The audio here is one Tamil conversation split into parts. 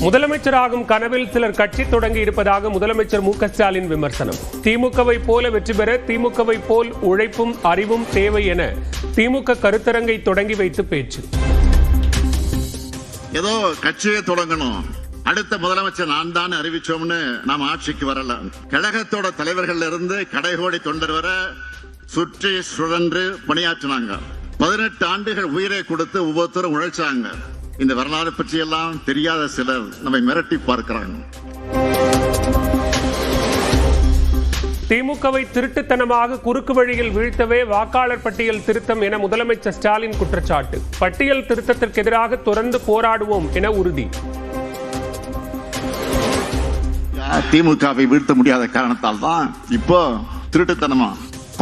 முதலமைச்சராகும் கனவில் சிலர் கட்சி தொடங்கி இருப்பதாக முதலமைச்சர் மு க ஸ்டாலின் விமர்சனம். திமுகவை போல வெற்றி பெற திமுகவை போல் உழைப்பும் அறிவும் தேவை என திமுக கருத்தரங்கை தொடங்கி வைத்து பேச்சு. ஏதோ கட்சியை தொடங்கணும், அடுத்த முதலமைச்சர் நான் தான் அறிவிச்சோம்னு நாம் ஆட்சிக்கு வரல. கழகத்தோட தலைவர்கள் இருந்து கடைகோடி தொண்டர் வர சுற்றி சுழன்று பணியாற்றினாங்க. 18 ஆண்டுகள் உயிரை கொடுத்து ஒவ்வொருத்தரும் உழைச்சாங்க. இந்த வரலாறு பற்றி எல்லாம் தெரியாத சிலர் நம்மை மிரட்டி பார்க்கிறாங்க. திமுகவை திருட்டுத்தனமாக குறுக்கு வழியில் வீழ்த்தவே வாக்காளர் பட்டியல் திருத்தம் என முதலமைச்சர் ஸ்டாலின் குற்றச்சாட்டு. பட்டியல் திருத்தத்திற்கு எதிராக தொடர்ந்து போராடுவோம் என உறுதி. திமுகவை வீழ்த்த முடியாத காரணத்தால் தான் இப்போ திருட்டுத்தனமா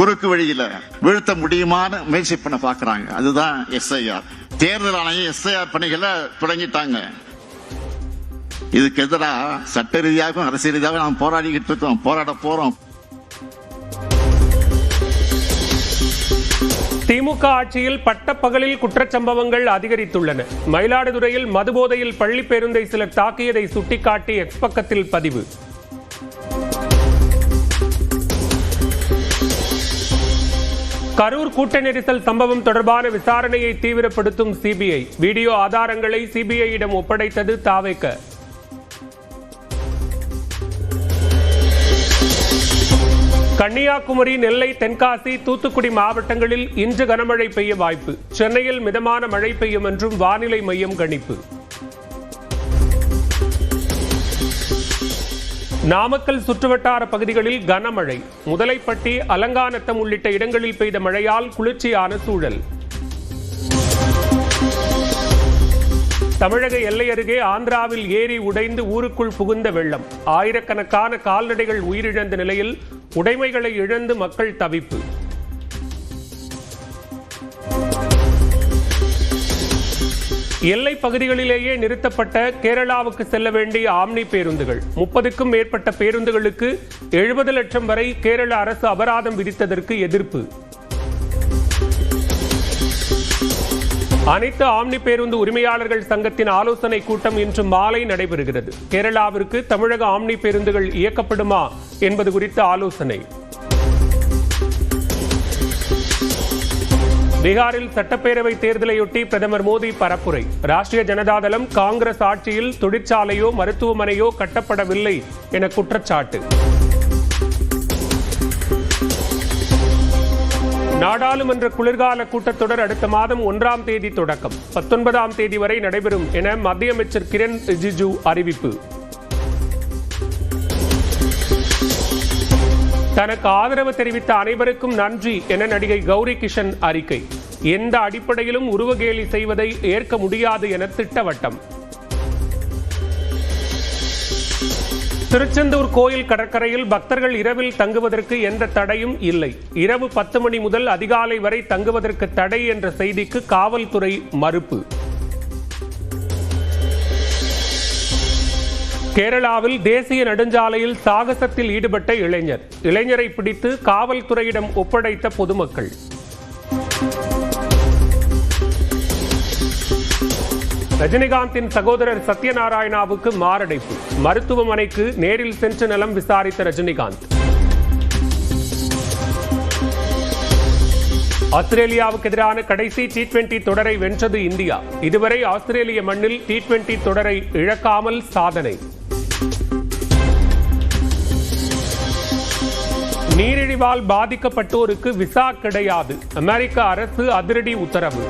குறுக்கு வழியில வீழ்த்த முடியுமான்னு முயற்சி பண்ண பாக்குறாங்க. அதுதான் SIR. தேர்தல் ஆணையம் SIR பணிகளை தொடங்கிட்டாங்க. இதுக்கு எதிராக சட்ட ரீதியாகவும் அரசியல் ரீதியாக நாம் போராடிக்கிட்டு இருக்கோம், போராட போறோம். திமுக ஆட்சியில் பட்டப்பகலில் குற்றச்சம்பவங்கள் அதிகரித்துள்ளன. மயிலாடுதுறையில் மதுபோதையில் பள்ளி பேருந்தை சிலர் தாக்கியதை சுட்டிக்காட்டி எக்ஸ் பக்கத்தில் பதிவு. கரூர் கூட்ட நெரிசல் சம்பவம் தொடர்பான விசாரணையை தீவிரப்படுத்தும் CBI. வீடியோ ஆதாரங்களை CBI-இடம் ஒப்படைத்தது தாவேக. கன்னியாகுமரி, நெல்லை, தென்காசி, தூத்துக்குடி மாவட்டங்களில் இன்று கனமழை பெய்ய வாய்ப்பு. சென்னையில் மிதமான மழை பெய்யும் என்றும் வானிலை மையம் கணிப்பு. நாமக்கல் சுற்றுவட்டார பகுதிகளில் கனமழை. முதலைப்பட்டி, அலங்காநத்தம் உள்ளிட்ட இடங்களில் பெய்த மழையால் குளிர்ச்சியான சூழல். தமிழக எல்லை அருகே ஆந்திராவில் ஏரி உடைந்து ஊருக்குள் புகுந்த வெள்ளம். ஆயிரக்கணக்கான கால்நடைகள் உயிரிழந்த நிலையில் உடைமைகளை இழந்து மக்கள் தவிப்பு. எல்லை பகுதிகளிலேயே நிறுத்தப்பட்ட கேரளாவுக்கு செல்ல வேண்டிய ஆம்னி பேருந்துகள். 30க்கும் மேற்பட்ட பேருந்துகளுக்கு 70 லட்சம் வரை கேரள அரசு அபராதம் விதித்ததற்கு எதிர்ப்பு. அனைத்து ஆம்னி பேருந்து உரிமையாளர்கள் சங்கத்தின் ஆலோசனை கூட்டம் இன்று மாலை நடைபெறுகிறது. கேரளாவிற்கு தமிழக ஆம்னி பேருந்துகள் இயக்கப்படுமா என்பது குறித்த ஆலோசனை. பீகாரில் சட்டப்பேரவை தேர்தலையொட்டி பிரதமர் மோடி பரப்புரை. ராஷ்டிரிய ஜனதாதளம் காங்கிரஸ் ஆட்சியில் தொழிற்சாலையோ மருத்துவமனையோ கட்டப்படவில்லை என குற்றச்சாட்டு. நாடாளுமன்ற குளிர்கால கூட்டத்தொடர் அடுத்த மாதம் 1ஆம் தேதி தொடக்கம். 19ஆம் தேதி வரை நடைபெறும் என மத்திய அமைச்சர் கிரண் ரிஜிஜு அறிவிப்பு. தனக்கு ஆதரவு தெரிவித்த அனைவருக்கும் நன்றி என நடிகை கௌரி கிஷன் அறிக்கை. எந்த அடிப்படையிலும் உருவகேலி செய்வதை ஏற்க முடியாது என திட்டவட்டம். திருச்செந்தூர் கோயில் கடற்கரையில் பக்தர்கள் இரவில் தங்குவதற்கு எந்த தடையும் இல்லை. இரவு 10 மணி முதல் அதிகாலை வரை தங்குவதற்கு தடை என்ற செய்திக்கு காவல்துறை மறுப்பு. கேரளாவில் தேசிய நெடுஞ்சாலையில் சாகசத்தில் ஈடுபட்ட இளைஞரை பிடித்து காவல்துறையிடம் ஒப்படைத்த பொதுமக்கள். ரஜினிகாந்தின் சகோதரர் சத்யநாராயணாவுக்கு மாரடைப்பு. மருத்துவமனைக்கு நேரில் சென்று நலம் விசாரித்த ரஜினிகாந்த். ஆஸ்திரேலியாவுக்கு எதிரான கடைசி T20 தொடரை வென்றது இந்தியா. இதுவரை ஆஸ்திரேலிய மண்ணில் T20 தொடரை இழக்காமல் சாதனை. நீரிழிவால் பாதிக்கப்பட்டோருக்கு விசா கிடையாது. அமெரிக்க அரசு அதிரடி உத்தரவு.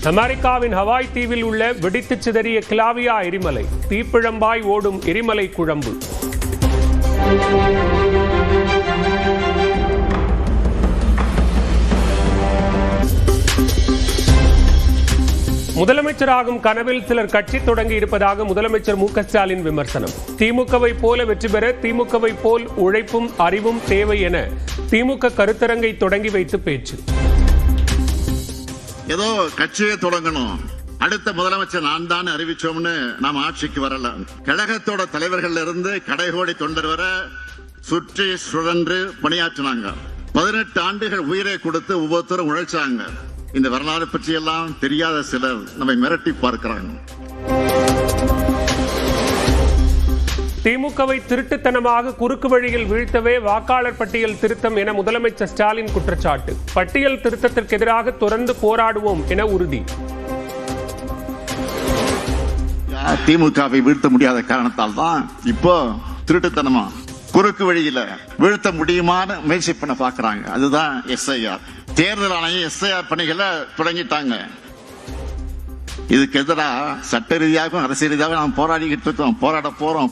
அமெரிக்காவின் ஹவாய் தீவில் உள்ள வெடித்து சிதறிய கிளாவியா எரிமலை. தீப்பிழம்பாய் ஓடும் எரிமலை குழம்பு. முதலமைச்சராகும் கனவில் சிலர் கட்சி தொடங்கி இருப்பதாக முதலமைச்சர் மு க ஸ்டாலின் விமர்சனம். திமுகவை போல வெற்றி பெற திமுகவை போல் உழைப்பும் அறிவும் தேவை என திமுக கருத்தரங்கை தொடங்கி வைத்து பேச்சு. ஏதோ கட்சியை தொடங்கணும், அடுத்த முதலமைச்சர் நான் தான் அறிவிச்சோம்னு நாம் ஆட்சிக்கு வரல. கழகத்தோட தலைவர்கள் இருந்து கடைகோடி தொண்டர் வர சுற்றி சுழன்று பணியாற்றினாங்க. 18 ஆண்டுகள் உயிரை கொடுத்து ஒவ்வொருத்தரும் உழைச்சாங்க. இந்த வரலாறு பற்றியெல்லாம் தெரியாத சிலர் நம்மை மிரட்டி பார்க்கிறாங்க. திமுகவை திருட்டுத்தனமாக குறுக்கு வழியில் வீழ்த்தவே வாக்காளர் பட்டியல் திருத்தம் என முதலமைச்சர் ஸ்டாலின் குற்றச்சாட்டு. பட்டியல் திருத்தத்திற்கு எதிராக தொடர்ந்து போராடுவோம் என உறுதி. திமுகவை வீழ்த்த முடியாத காரணத்தால் தான் இப்போ திருட்டுத்தனமா குறுக்கு வழியில வீழ்த்த முடியுமான்னு முயற்சி பண்ண பாக்குறாங்க. அதுதான் எஸ்ஐஆர். தேர்தல் ஆணையம் எஸ்ஐஆர் பணிகளை தொடங்கிட்டாங்க. இதுக்கு எதிராக சட்ட ரீதியாகவும் அரசியல் ரீதியாக நாம் போராடிக்கிட்டு இருக்கோம், போராட போறோம்.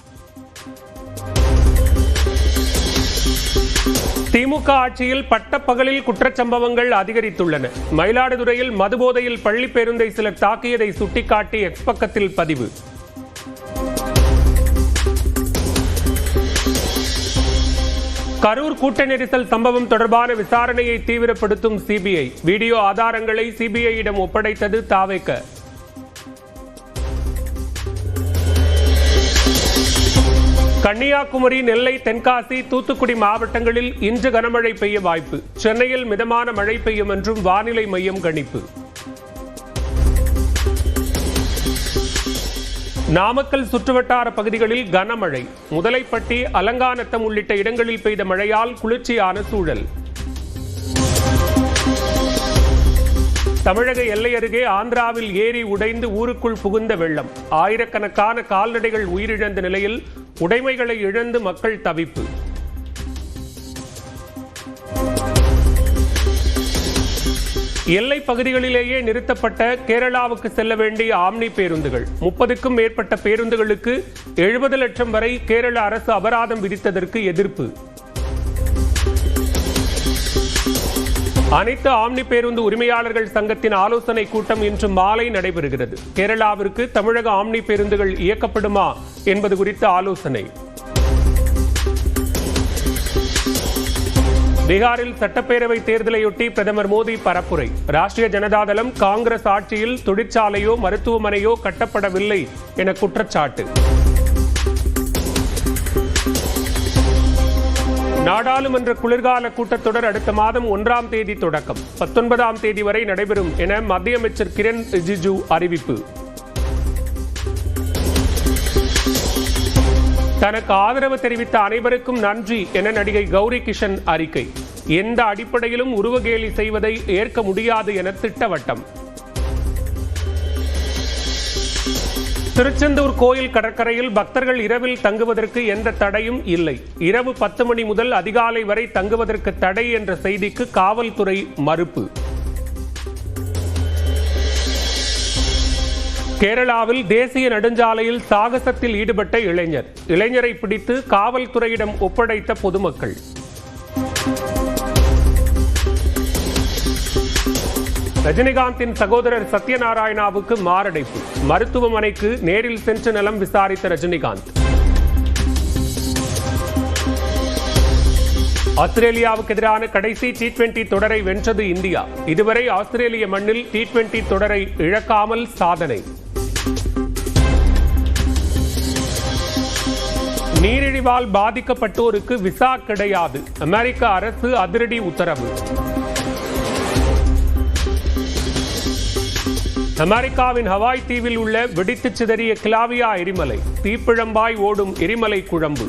திமுக ஆட்சியில் பட்டப்பகலில் குற்றச்சம்பவங்கள் அதிகரித்துள்ளன. மயிலாடுதுறையில் மதுபோதையில் பள்ளி பேருந்தை சிலர் தாக்கியதை சுட்டிக்காட்டி எக்ஸ் பக்கத்தில் பதிவு. கரூர் கூட்ட நெரிசல் சம்பவம் தொடர்பான விசாரணையை தீவிரப்படுத்தும் சிபிஐ. வீடியோ ஆதாரங்களை சிபிஐயிடம் ஒப்படைத்தது தாவேக. கன்னியாகுமரி, நெல்லை, தென்காசி, தூத்துக்குடி மாவட்டங்களில் இன்று கனமழை பெய்ய வாய்ப்பு. சென்னையில் மிதமான மழை பெய்யும் என்றும் வானிலை மையம் கணிப்பு. நாமக்கல் சுற்றுவட்டார பகுதிகளில் கனமழை. முதலைப்பட்டி, அலங்காநத்தம் உள்ளிட்ட இடங்களில் பெய்த மழையால் குளிர்ச்சியான சூழல். தமிழக எல்லை அருகே ஆந்திராவில் ஏரி உடைந்து ஊருக்குள் புகுந்த வெள்ளம். ஆயிரக்கணக்கான கால்நடைகள் உயிரிழந்த நிலையில் உடைமைகளை இழந்து மக்கள் தவிப்பு. எல்லை பகுதிகளிலேயே நிறுத்தப்பட்ட கேரளாவுக்கு செல்ல வேண்டிய ஆம்னி பேருந்துகள். 30க்கும் மேற்பட்ட பேருந்துகளுக்கு 70 லட்சம் வரை கேரள அரசு அபராதம் விதித்ததற்கு எதிர்ப்பு. அனைத்து ஆம்னி பேருந்து உரிமையாளர்கள் சங்கத்தின் ஆலோசனை கூட்டம் இன்று மாலை நடைபெறுகிறது. கேரளாவிற்கு தமிழக ஆம்னி பேருந்துகள் இயக்கப்படுமா என்பது குறித்த ஆலோசனை. பீகாரில் சட்டப்பேரவை தேர்தலையொட்டி பிரதமர் மோடி பரப்புரை. ராஷ்டிரிய ஜனதாதளம் காங்கிரஸ் ஆட்சியில் தொழிற்சாலையோ மருத்துவமனையோ கட்டப்படவில்லை என குற்றச்சாட்டு. நாடாளுமன்ற குளிர்கால கூட்டத்தொடர் அடுத்த மாதம் 1ஆம் தேதி தொடக்கம். 19ஆம் தேதி வரை நடைபெறும் என மத்திய அமைச்சர் கிரண் ரிஜிஜு அறிவிப்பு. தனக்கு ஆதரவு தெரிவித்த அனைவருக்கும் நன்றி என நடிகை கௌரி கிஷன் அறிக்கை. எந்த அடிப்படையிலும் உருவகேலி செய்வதை ஏற்க முடியாது என திட்டவட்டம். திருச்செந்தூர் கோயில் கடற்கரையில் பக்தர்கள் இரவில் தங்குவதற்கு எந்த தடையும் இல்லை. இரவு 10 மணி முதல் அதிகாலை வரை தங்குவதற்கு தடை என்ற செய்திக்கு காவல்துறை மறுப்பு. கேரளாவில் தேசிய நெடுஞ்சாலையில் சாகசத்தில் ஈடுபட்ட இளைஞரை பிடித்து காவல்துறையிடம் ஒப்படைத்த பொதுமக்கள். ரஜினிகாந்தின் சகோதரர் சத்யநாராயணாவுக்கு மாரடைப்பு. மருத்துவமனைக்கு நேரில் சென்று நலம் விசாரித்த ரஜினிகாந்த். ஆஸ்திரேலியாவுக்கு எதிரான கடைசி T20 தொடரை வென்றது இந்தியா. இதுவரை ஆஸ்திரேலிய மண்ணில் T20 தொடரை இழக்காமல் சாதனை. நீரிழிவால் பாதிக்கப்பட்டோருக்கு விசா கிடையாது. அமெரிக்க அரசு அதிரடி உத்தரவு. அமெரிக்காவின் ஹவாய் தீவில் உள்ள வெடித்து சிதறிய கிளாவியா எரிமலை. தீப்பிழம்பாய் ஓடும் எரிமலை குழம்பு.